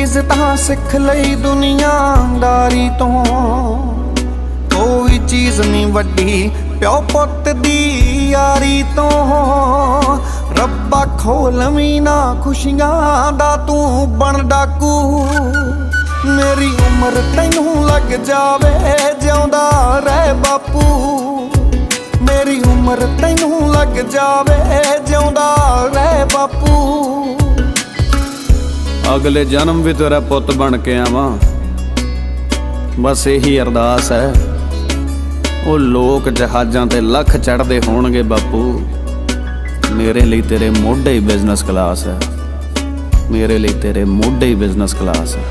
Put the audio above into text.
चीज तां सिख लई दुनियादारी तो, कोई चीज नहीं वड्डी प्यो पुत दी यारी तो। रब्बा खोलवी ना खुशियां दा तू बन डाकू, मेरी उम्र तैनू लग जावे जिउंदा रह बापू, मेरी उम्र तैनू लग जावे जिउंदा रह बापू। अगले जन्म भी तेरा पुत बन के आवां, बस यही अरदास है। वो लोक जहाजां ते लख चढ़दे होणगे बापू, मेरे लिए तेरे मोढे ही बिजनेस क्लास है, मेरे लिए तेरे मोढे ही बिजनेस क्लास है।